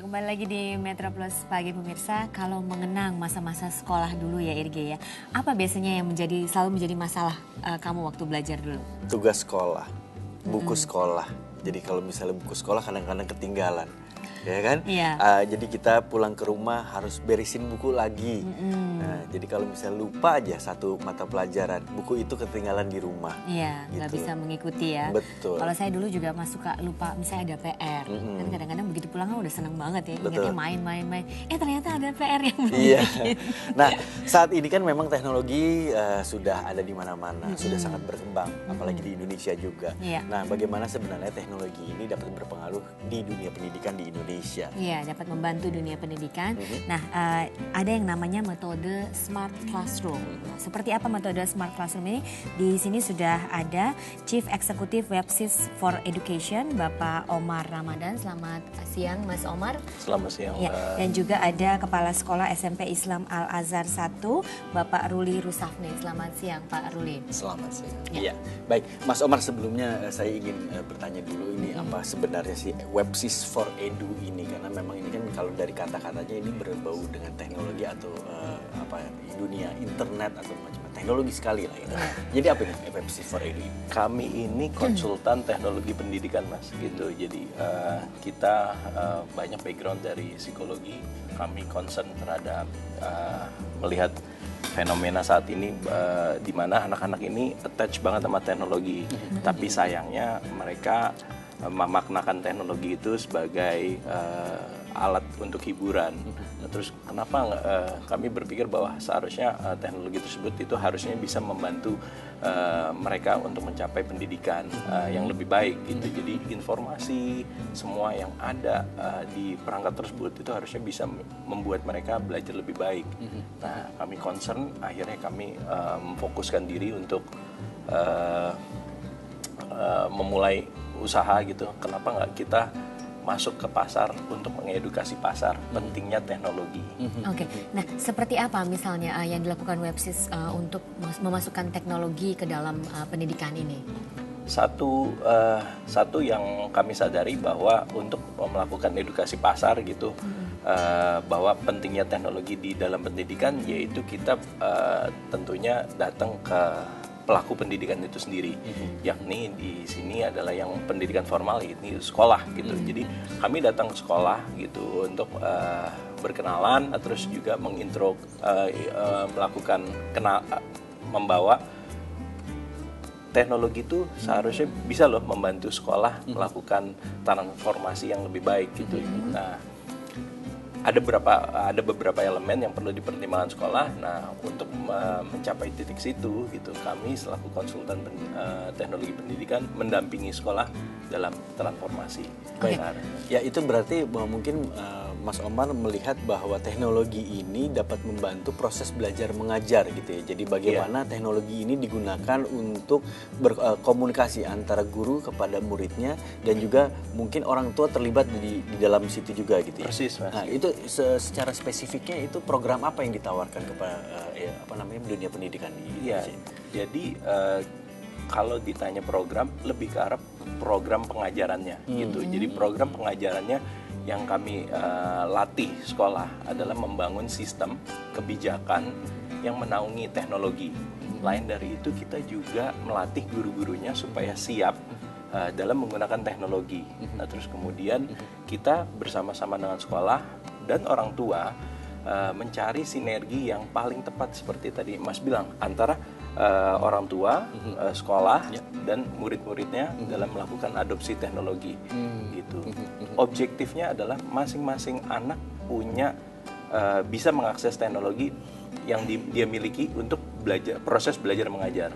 kembali lagi di Metro Plus Pagi pemirsa. Kalau mengenang masa-masa sekolah dulu ya Irge ya, apa biasanya yang selalu menjadi masalah kamu waktu belajar dulu? Tugas sekolah, buku sekolah. Jadi kalau misalnya buku sekolah kadang-kadang ketinggalan, ya kan? Iya. Jadi kita pulang ke rumah harus beresin buku lagi. Nah, jadi kalau misalnya lupa aja satu mata pelajaran, buku itu ketinggalan di rumah. Iya, nggak gitu. bisa mengikuti ya. Betul. Kalau saya dulu juga suka lupa, misalnya ada PR. Kan kadang-kadang begitu pulang udah seneng banget ya, ingatnya main-main. Ternyata ada PR yang belum Iya. bikin. Nah, saat ini kan memang teknologi sudah ada di mana-mana, sudah sangat berkembang, apalagi di Indonesia juga. Iya. Nah, bagaimana sebenarnya teknologi ini dapat berpengaruh di dunia pendidikan di Indonesia? Iya, dapat membantu dunia pendidikan. Nah, ada yang namanya metode Smart Classroom. Nah, seperti apa metode Smart Classroom ini? Di sini sudah ada Chief Executive Websys for Education, Bapak Omar Ramadan. Selamat siang, Mas Omar. Selamat siang, Ya, dan juga ada Kepala Sekolah SMP Islam Al-Azhar 1, Bapak Ruli Rusafni. Selamat siang, Pak Ruli. Selamat siang. Iya, baik. Mas Omar, sebelumnya saya ingin bertanya dulu ini apa sebenarnya sih Websys for Edu ini? Karena memang ini kan kalau dari kata-katanya ini berbau dengan teknologi atau dunia internet atau macam-macam teknologi sekali lah gitu. Jadi apa ini Websys for Edu ini? Kami ini konsultan teknologi pendidikan, Mas. Gitu. Jadi kita banyak background dari psikologi. Kami concern terhadap melihat fenomena saat ini di mana anak-anak ini attach banget sama teknologi. Tapi sayangnya mereka memaknakan teknologi itu sebagai alat untuk hiburan. Nah, terus kenapa kami berpikir bahwa seharusnya teknologi tersebut itu harusnya bisa membantu mereka untuk mencapai pendidikan yang lebih baik gitu. Jadi informasi semua yang ada di perangkat tersebut itu harusnya bisa membuat mereka belajar lebih baik. Nah, kami concern akhirnya kami memfokuskan diri untuk memulai usaha gitu. Kenapa nggak kita masuk ke pasar untuk mengedukasi pasar pentingnya teknologi. Oke, nah seperti apa misalnya yang dilakukan Websys untuk memasukkan teknologi ke dalam pendidikan ini? Satu yang kami sadari bahwa untuk melakukan edukasi pasar gitu, bahwa pentingnya teknologi di dalam pendidikan, yaitu kita tentunya datang ke pelaku pendidikan itu sendiri, yakni di sini adalah yang pendidikan formal, ini sekolah gitu. Jadi kami datang ke sekolah gitu untuk berkenalan, terus juga melakukan membawa teknologi itu seharusnya bisa loh membantu sekolah melakukan transformasi yang lebih baik gitu. Nah, ada beberapa elemen yang perlu dipertimbangkan sekolah. Nah, untuk mencapai titik situ gitu, kami selaku konsultan teknologi pendidikan mendampingi sekolah dalam transformasi. Baik. Ya, itu berarti mungkin Mas Omar melihat bahwa teknologi ini dapat membantu proses belajar mengajar gitu ya. Jadi bagaimana teknologi ini digunakan untuk berkomunikasi antara guru kepada muridnya dan juga mungkin orang tua terlibat di dalam situ juga gitu ya. Persis, Mas. Nah, itu secara spesifiknya itu program apa yang ditawarkan kepada dunia pendidikan di Iya. Indonesia? Jadi kalau ditanya program, lebih ke arah program pengajarannya gitu. Jadi program pengajarannya yang kami latih sekolah adalah membangun sistem kebijakan yang menaungi teknologi. Lain dari itu, kita juga melatih guru-gurunya supaya siap dalam menggunakan teknologi. Nah, terus kemudian kita bersama-sama dengan sekolah dan orang tua mencari sinergi yang paling tepat seperti tadi Mas bilang, antara orang tua, sekolah, dan murid-muridnya dalam melakukan adopsi teknologi. Gitu. Objektifnya adalah masing-masing anak punya bisa mengakses teknologi yang dia miliki untuk proses belajar mengajar,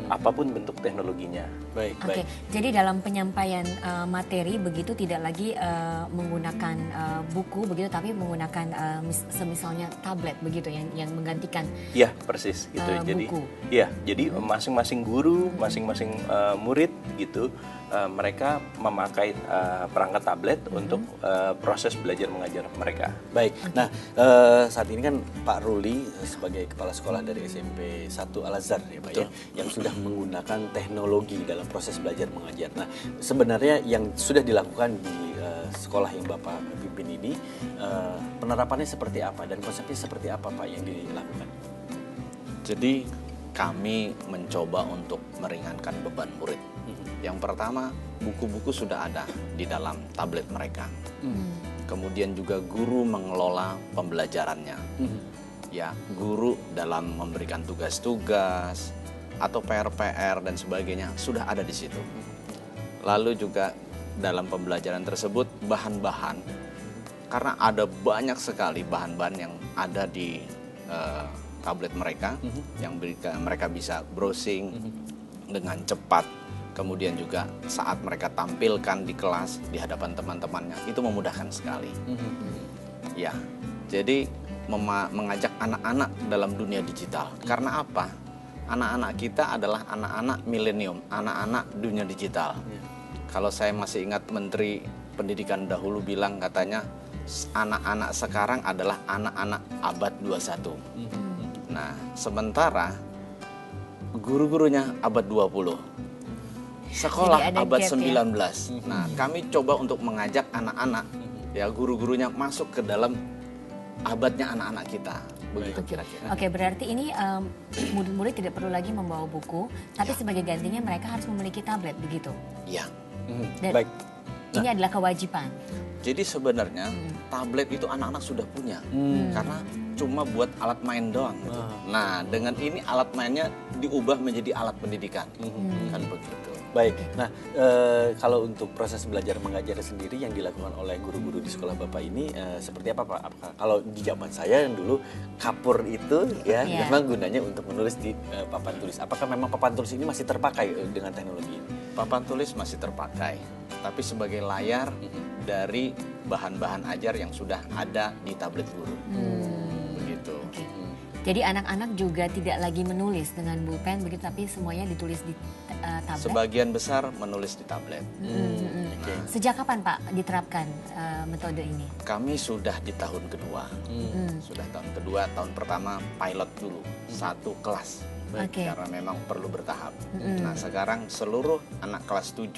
apapun bentuk teknologinya. Baik, Oke, jadi dalam penyampaian materi begitu tidak lagi menggunakan buku begitu, tapi menggunakan semisalnya tablet begitu yang menggantikan. Iya, persis gitu. Buku. Jadi masing-masing guru, masing-masing murid gitu, mereka memakai perangkat tablet untuk proses belajar mengajar mereka. Baik. Nah, saat ini kan Pak Ruli sebagai kepala sekolah dari SMP 1 Al-Azhar ya Pak ya, yang sudah menggunakan teknologi dalam proses belajar mengajar. Nah, sebenarnya yang sudah dilakukan di sekolah yang Bapak pimpin ini, penerapannya seperti apa dan konsepnya seperti apa Pak yang dilakukan? Jadi kami mencoba untuk meringankan beban murid. Yang pertama, buku-buku sudah ada di dalam tablet mereka. Kemudian juga guru mengelola pembelajarannya. Ya, guru dalam memberikan tugas-tugas atau PR-PR dan sebagainya sudah ada di situ. Lalu juga dalam pembelajaran tersebut bahan-bahan, karena ada banyak sekali bahan-bahan yang ada di tablet mereka, yang mereka bisa browsing dengan cepat. Kemudian juga saat mereka tampilkan di kelas di hadapan teman-temannya, itu memudahkan sekali. Ya, jadi mengajak anak-anak dalam dunia digital. Karena apa? Anak-anak kita adalah anak-anak milenium, anak-anak dunia digital. Kalau saya masih ingat Menteri Pendidikan dahulu bilang, katanya anak-anak sekarang adalah anak-anak abad 21. Nah, sementara guru-gurunya abad 20. Sekolah abad 19. Nah, kami coba untuk mengajak anak-anak, ya guru-gurunya masuk ke dalam abadnya anak-anak kita. Begitu kira-kira. Oke, berarti ini murid-murid tidak perlu lagi membawa buku, tapi sebagai gantinya mereka harus memiliki tablet, begitu? Iya. Dan Baik. ini adalah kewajiban. Jadi sebenarnya tablet itu anak-anak sudah punya, karena cuma buat alat main doang. Gitu. Nah, dengan ini alat mainnya diubah menjadi alat pendidikan, kan begitu. Baik, nah kalau untuk proses belajar mengajar sendiri yang dilakukan oleh guru-guru di sekolah Bapak ini seperti apa Pak? Kalau di zaman saya yang dulu kapur itu ya memang gunanya untuk menulis di papan tulis. Apakah memang papan tulis ini masih terpakai dengan teknologi ini? Papan tulis masih terpakai, tapi sebagai layar dari bahan-bahan ajar yang sudah ada di tablet guru. Begitu. Jadi anak-anak juga tidak lagi menulis dengan pulpen begitu, tapi semuanya ditulis di tablet. Sebagian besar menulis di tablet. Sejak kapan Pak diterapkan metode ini? Kami sudah di tahun kedua. Sudah tahun kedua, tahun pertama pilot dulu, satu kelas. Karena memang perlu bertahap. Nah, sekarang seluruh anak kelas 7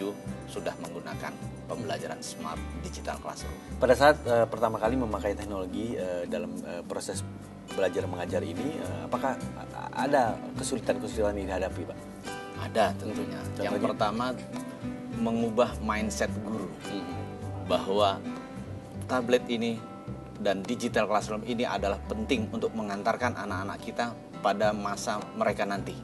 sudah menggunakan pembelajaran smart digital classroom. Pada saat pertama kali memakai teknologi dalam proses belajar mengajar ini, apakah ada kesulitan-kesulitan yang dihadapi Pak? Ada tentunya. Yang pertama, mengubah mindset guru bahwa tablet ini dan digital classroom ini adalah penting untuk mengantarkan anak-anak kita pada masa mereka nanti.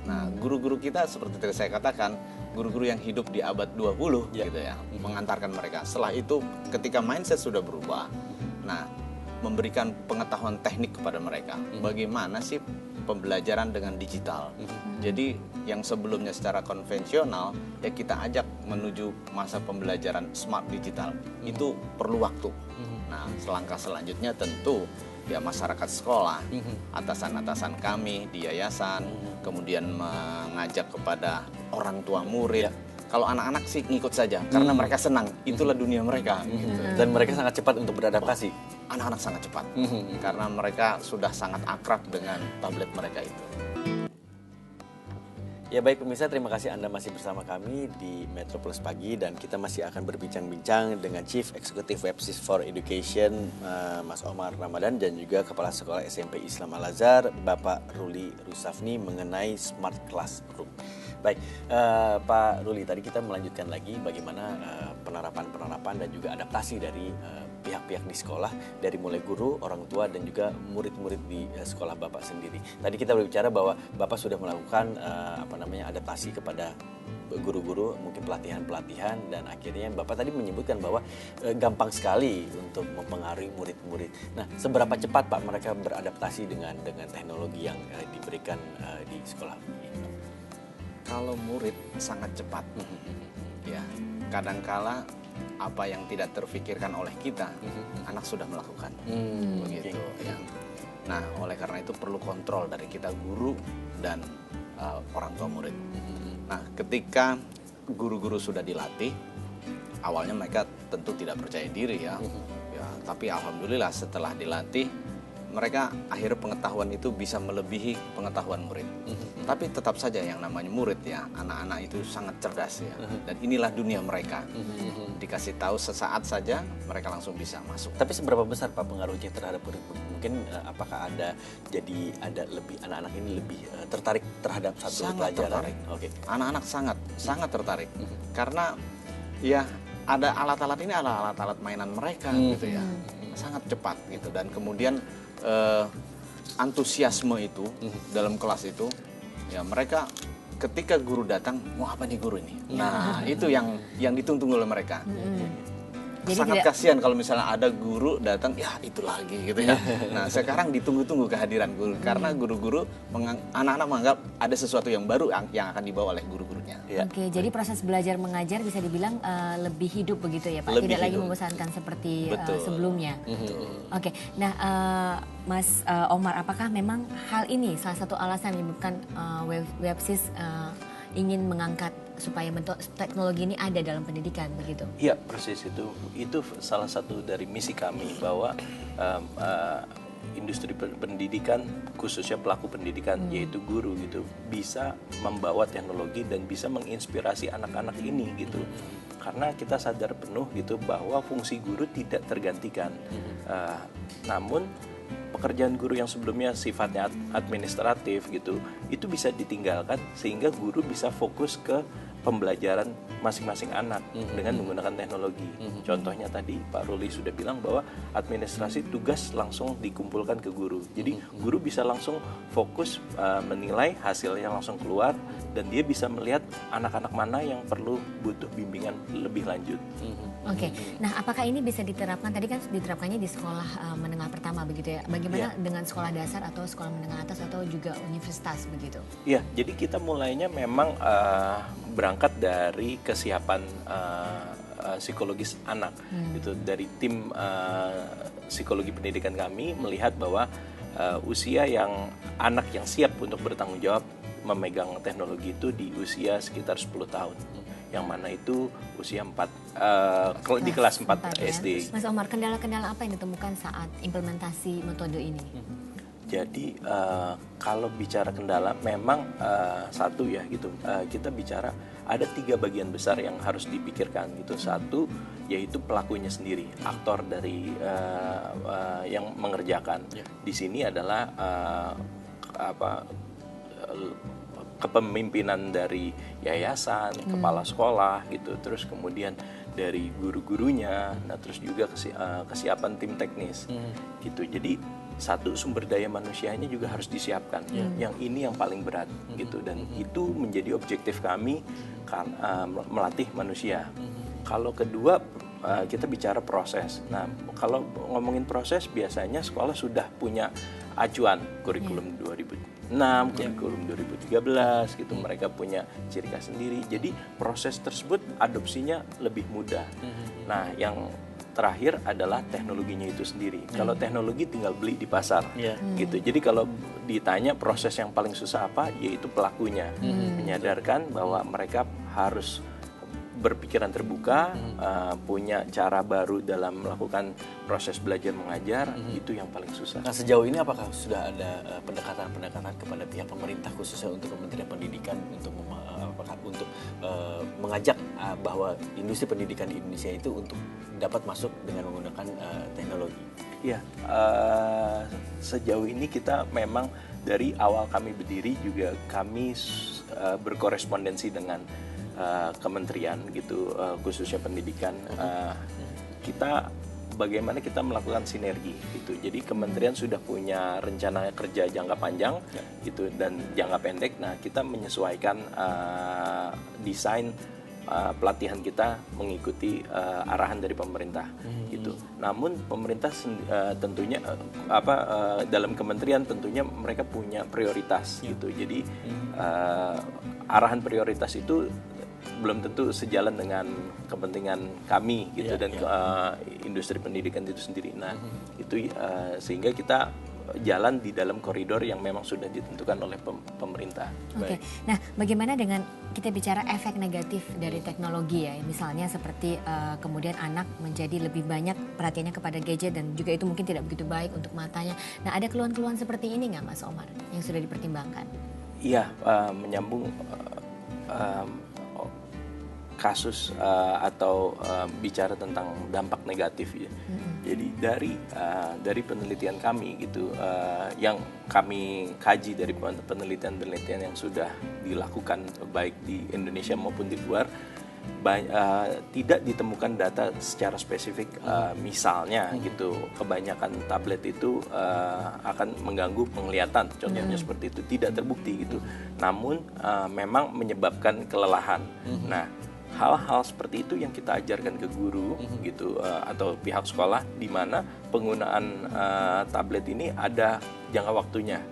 Nah, guru-guru kita seperti tadi saya katakan, guru-guru yang hidup di abad 20 gitu ya, mengantarkan mereka. Setelah itu ketika mindset sudah berubah, nah memberikan pengetahuan teknik kepada mereka. Bagaimana sih pembelajaran dengan digital? Jadi yang sebelumnya secara konvensional ya kita ajak menuju masa pembelajaran smart digital. Itu perlu waktu. Nah, selangkah selanjutnya tentu ya masyarakat sekolah, atasan-atasan kami di yayasan, kemudian mengajak kepada orang tua murid. Kalau anak-anak sih ngikut saja, karena mereka senang, itulah dunia mereka. Gitu. Dan mereka sangat cepat untuk beradaptasi. Anak-anak sangat cepat, karena mereka sudah sangat akrab dengan tablet mereka itu. Ya baik pemirsa, terima kasih Anda masih bersama kami di Metropolis Pagi dan kita masih akan berbincang-bincang dengan Chief Executive Websis for Education Mas Omar Ramadan dan juga Kepala Sekolah SMP Islam Al-Azhar Bapak Ruli Rusafni mengenai Smart Classroom. Baik, Pak Ruli, tadi kita melanjutkan lagi bagaimana penerapan dan juga adaptasi dari pihak-pihak di sekolah, dari mulai guru, orang tua, dan juga murid-murid di sekolah Bapak sendiri. Tadi kita berbicara bahwa Bapak sudah melakukan adaptasi kepada guru-guru, mungkin pelatihan-pelatihan, dan akhirnya Bapak tadi menyebutkan bahwa gampang sekali untuk mempengaruhi murid-murid. Nah, seberapa cepat Pak mereka beradaptasi dengan teknologi yang diberikan di sekolah ini? Kalau murid sangat cepat, ya kadangkala apa yang tidak terfikirkan oleh kita, anak sudah melakukan, begitu. Ya. Nah, oleh karena itu perlu kontrol dari kita guru dan orang tua murid. Nah, ketika guru-guru sudah dilatih, awalnya mereka tentu tidak percaya diri ya, tapi alhamdulillah setelah dilatih, mereka akhirnya pengetahuan itu bisa melebihi pengetahuan murid. Tapi tetap saja yang namanya murid ya, anak-anak itu sangat cerdas ya. Dan inilah dunia mereka. Dikasih tahu sesaat saja mereka langsung bisa masuk. Tapi seberapa besar Pak pengaruhnya terhadap murid-murid? Mungkin apakah ada lebih anak-anak ini lebih tertarik terhadap satu Sangat pelajaran? tertarik. Oke. Anak-anak sangat tertarik. Karena ya ada alat-alat ini adalah alat-alat mainan mereka gitu ya. Sangat cepat gitu, dan kemudian antusiasme itu dalam kelas itu ya, mereka ketika guru datang, mau apa nih guru ini? Nah, itu yang ditunggu oleh mereka. Jadi Sangat kasihan kalau misalnya ada guru datang, ya itu lagi gitu ya. Nah, sekarang ditunggu-tunggu kehadiran guru, karena guru-guru anak-anak menganggap ada sesuatu yang baru yang akan dibawa oleh guru-gurunya. Ya. Oke, jadi proses belajar mengajar bisa dibilang lebih hidup begitu ya Pak, Lebih tidak lagi hidup. membosankan seperti Betul. sebelumnya. Oke, nah Mas Omar, apakah memang hal ini salah satu alasan menyebabkan Websis ingin mengangkat supaya bentuk teknologi ini ada dalam pendidikan begitu? Iya, persis itu salah satu dari misi kami, bahwa industri pendidikan, khususnya pelaku pendidikan yaitu guru gitu, bisa membawa teknologi dan bisa menginspirasi anak-anak ini gitu. Karena kita sadar penuh gitu bahwa fungsi guru tidak tergantikan. Namun pekerjaan guru yang sebelumnya sifatnya administratif gitu, itu bisa ditinggalkan sehingga guru bisa fokus ke pembelajaran masing-masing anak dengan menggunakan teknologi. Contohnya tadi Pak Ruli sudah bilang bahwa administrasi tugas langsung dikumpulkan ke guru. Jadi guru bisa langsung fokus menilai hasilnya langsung keluar, dan dia bisa melihat anak-anak mana yang perlu butuh bimbingan lebih lanjut. Oke, nah apakah ini bisa diterapkan, tadi kan diterapkannya di sekolah menengah pertama begitu ya, bagaimana dengan sekolah dasar atau sekolah menengah atas atau juga universitas begitu? Iya, jadi kita mulainya memang berangkat dari kesiapan psikologis anak gitu. Dari tim psikologi pendidikan kami melihat bahwa usia yang anak yang siap untuk bertanggung jawab memegang teknologi itu di usia sekitar 10 tahun. Yang mana itu usia 4 di kelas 4 SD. Mas Omar, kendala-kendala apa yang ditemukan saat implementasi metode ini? Jadi kalau bicara kendala, memang satu ya gitu, kita bicara ada 3 bagian besar yang harus dipikirkan gitu. Satu yaitu pelakunya sendiri, aktor dari yang mengerjakan. Di sini adalah kepemimpinan dari yayasan, kepala sekolah gitu, terus kemudian dari guru-gurunya, nah terus juga kesiapan tim teknis gitu. Jadi satu, sumber daya manusianya juga harus disiapkan. Yang ini yang paling berat gitu, dan itu menjadi objektif kami melatih manusia. Kalau kedua, kita bicara proses. Nah, kalau ngomongin proses, biasanya sekolah sudah punya acuan kurikulum 2006, kurikulum 2013 gitu. Mereka punya ciri khas sendiri. Jadi proses tersebut adopsinya lebih mudah. Nah, yang terakhir adalah teknologinya itu sendiri. Kalau teknologi tinggal beli di pasar, gitu. Jadi kalau ditanya proses yang paling susah apa, yaitu pelakunya, menyadarkan bahwa mereka harus berpikiran terbuka, punya cara baru dalam melakukan proses belajar mengajar, itu yang paling susah. Nah, sejauh ini apakah sudah ada pendekatan-pendekatan kepada pihak pemerintah, khususnya untuk Kementerian Pendidikan untuk mengajak bahwa industri pendidikan di Indonesia itu untuk dapat masuk dengan menggunakan teknologi? Ya, sejauh ini kita memang dari awal kami berdiri juga kami berkorespondensi dengan kementerian gitu, khususnya pendidikan. Kita bagaimana kita melakukan sinergi gitu. Jadi kementerian sudah punya rencana kerja jangka panjang gitu dan jangka pendek. Nah, kita menyesuaikan desain pelatihan kita mengikuti arahan dari pemerintah gitu. Namun pemerintah tentunya dalam kementerian tentunya mereka punya prioritas gitu. Jadi arahan prioritas itu belum tentu sejalan dengan kepentingan kami gitu dan industri pendidikan itu sendiri. Nah, itu sehingga kita jalan di dalam koridor yang memang sudah ditentukan oleh pemerintah. Oke. Nah, bagaimana dengan kita bicara efek negatif dari teknologi ya, misalnya seperti kemudian anak menjadi lebih banyak perhatiannya kepada gadget dan juga itu mungkin tidak begitu baik untuk matanya. Nah, ada keluhan-keluhan seperti ini nggak, Mas Omar, yang sudah dipertimbangkan? Iya, menyambung kasus atau bicara tentang dampak negatif ya. Jadi dari penelitian kami gitu, yang kami kaji dari penelitian-penelitian yang sudah dilakukan baik di Indonesia maupun di luar, tidak ditemukan data secara spesifik. Misalnya gitu, kebanyakan tablet itu akan mengganggu penglihatan, contohnya seperti itu, tidak terbukti gitu. Namun memang menyebabkan kelelahan. Nah, hal-hal seperti itu yang kita ajarkan ke guru gitu, atau pihak sekolah, di mana penggunaan tablet ini ada jangka waktunya.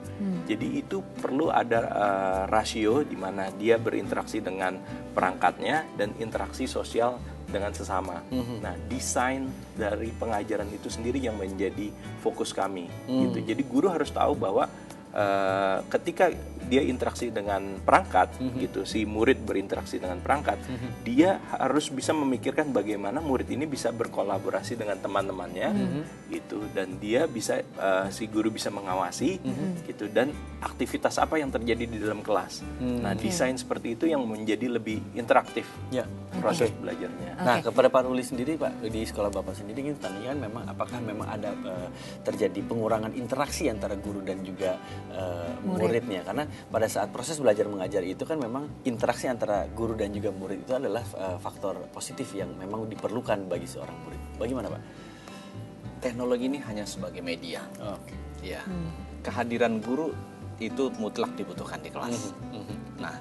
Jadi itu perlu ada rasio di mana dia berinteraksi dengan perangkatnya dan interaksi sosial dengan sesama. Nah, desain dari pengajaran itu sendiri yang menjadi fokus kami gitu. Jadi guru harus tahu bahwa ketika dia interaksi dengan perangkat gitu, si murid berinteraksi dengan perangkat, dia harus bisa memikirkan bagaimana murid ini bisa berkolaborasi dengan teman-temannya gitu, dan dia bisa si guru bisa mengawasi gitu, dan aktivitas apa yang terjadi di dalam kelas. Nah, desain seperti itu yang menjadi lebih interaktif proses belajarnya. Nah, kepada Pak Ruli sendiri, Pak, di sekolah Bapak sendiri ingin tanyakan, memang apakah memang ada terjadi pengurangan interaksi antara guru dan juga muridnya, karena pada saat proses belajar mengajar itu kan memang interaksi antara guru dan juga murid itu adalah faktor positif yang memang diperlukan bagi seorang murid. Bagaimana, Pak? Teknologi ini hanya sebagai media. Ya, kehadiran guru itu mutlak dibutuhkan di kelas. Nah,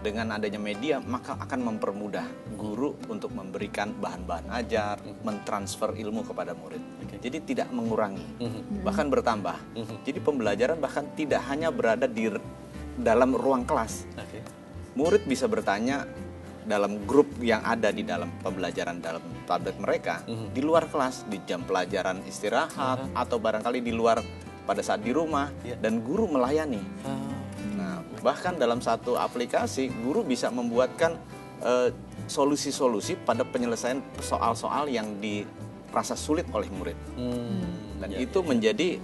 dengan adanya media maka akan mempermudah guru untuk memberikan bahan-bahan ajar, mentransfer ilmu kepada murid. Jadi tidak mengurangi, bahkan bertambah. Jadi pembelajaran bahkan tidak hanya berada di dalam ruang kelas. Murid bisa bertanya dalam grup yang ada di dalam pembelajaran dalam tablet mereka, di luar kelas, di jam pelajaran istirahat, atau barangkali di luar pada saat di rumah, dan guru melayani. Nah, bahkan dalam satu aplikasi, guru bisa membuatkan solusi-solusi pada penyelesaian soal-soal yang dirasa sulit oleh murid. Dan itu menjadi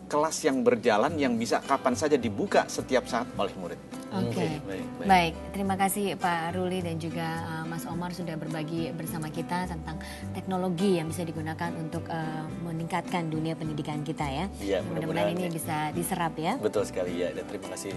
kelas yang berjalan yang bisa kapan saja dibuka setiap saat oleh murid. Oke, baik. Terima kasih Pak Ruli dan juga Mas Omar sudah berbagi bersama kita tentang teknologi yang bisa digunakan untuk meningkatkan dunia pendidikan kita ya. Iya, mudah-mudahan ini bisa diserap ya. Betul sekali ya, dan terima kasih